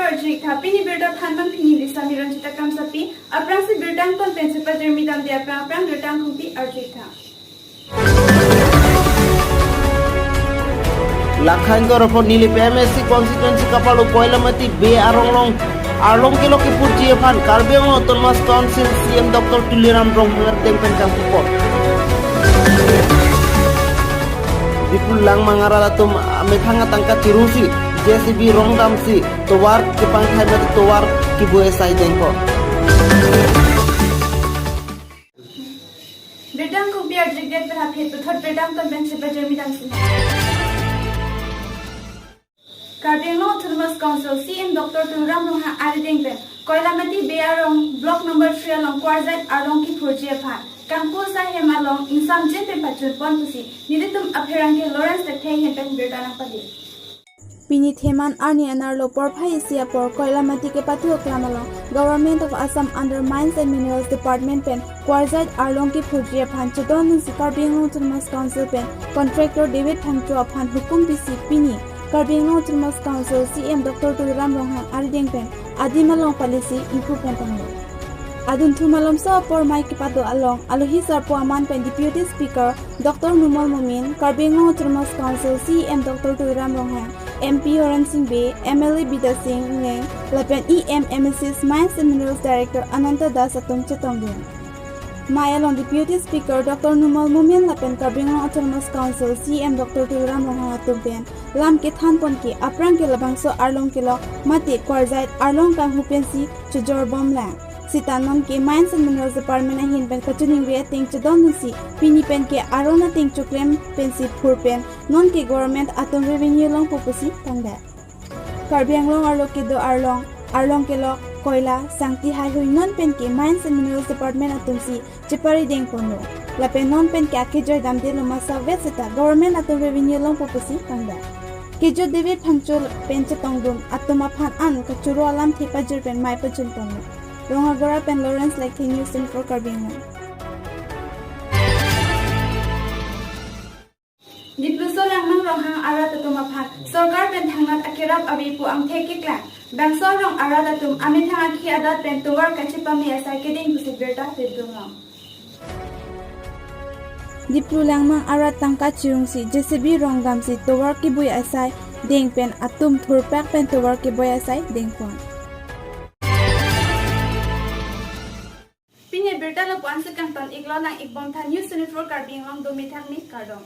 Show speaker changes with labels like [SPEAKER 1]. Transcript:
[SPEAKER 1] Arjik tapi ni berda phanman phini lisa miron cita kam sapi aprang si berdang ton pensipa jermidam dia aprang berdang kumpi Arjik tha.
[SPEAKER 2] Lakhain ko rapor nili PMSC constituency kapalu Koilamati Be Arlong kilo ki purji fan Karbi Anglong Autonomous Council CM Dr. Tuliram Rong ngerteng pencang kupor. Dipulang mangarala tum methanga tangka cirusi JCB Rong damsi towar ki pangthai mat towar ki boe sai jengko.
[SPEAKER 1] Berdang kumpi Arjik dia berhapit betot berdang ton pensipa jermidam si. Karbi Anglong Autonomous Council CM Dr. Tuliram Rong Arideng Pen Koilamati Be Block number 3 along Kwarzait Arlong ki purji fan Kampu sa Hemalong insam jen pen pachun pon pusi niditum apherang ke Lawrence Tathai hen berdanang padi
[SPEAKER 3] Pini Theman Arni Anarlo Porphai Sia Por Koilamati ke Patu Klamalong Government of Assam under Mines and Minerals Department pen Kwarzait Arlong ki purji fan Chudon Karbi Anglong Autonomous Council pen Contractor David Thangcho fan hukum bisi Pini Karbi Anglong Autonomous Council CM Dr. Tuliram Rong Arideng pen Adimalong policy improvement panglo Adun thumalom sa por mai kipado along alohi sarpo aman pen Deputy Speaker Dr. Numal Mumin Karbi Anglong Autonomous Council CM Dr. Tuliram Rong MP Oran Singh Be MLA Bida Singh Leng Lapen EMMS's Mines and Minerals Director Ananta Das Atum Chetongdian Maya Long Deputy Speaker Dr. Numal Mumin Lapen Karbi Anglong Autonomous Council CM Dr. Tuliram Rong Atumpen Lam ke thanpon ke aprang ke labangso Arlong ke lo mati Kwarzait Arlong kang hupensi chujor bom lang Sitanon ke Mines and Minerals Department hin pen kachuning ria ting chudon si pini pen ke arona ting chuklem pensi phurpen non ke government atom revenue long popusi tangda Karbi Anglong arlo ke do Arlong ke lo koila sangti hai hui non pen ke Mines and Minerals Department atom si chipari deng pono la pen non pen ke akijor damde lo masa veseta government atom revenue long popusi tangda kejo David Thangcho pen chetongdum atoma phan an kachuro alam thepa jur pen mai pachun pono Rongagora pen Lawrence like News4 Karbi Anglong.
[SPEAKER 1] Dipluso langmang rohang arat atum aphat sarkar pen thangat akirap abipu ang thekikla bangso rong arat atum ame thang akhi adat pen towar kachipami asai keding pusi berta tidunglang
[SPEAKER 3] Diplu langmang arat tangka chirungsi JCB rong damsi towar ki boy asai deng pen atum thurpak pen towar ki boy asai deng pon
[SPEAKER 1] Pinya berta lo puan sekang ton iklonang ikbom tha News4 Karbi Anglong do mithang ni kardom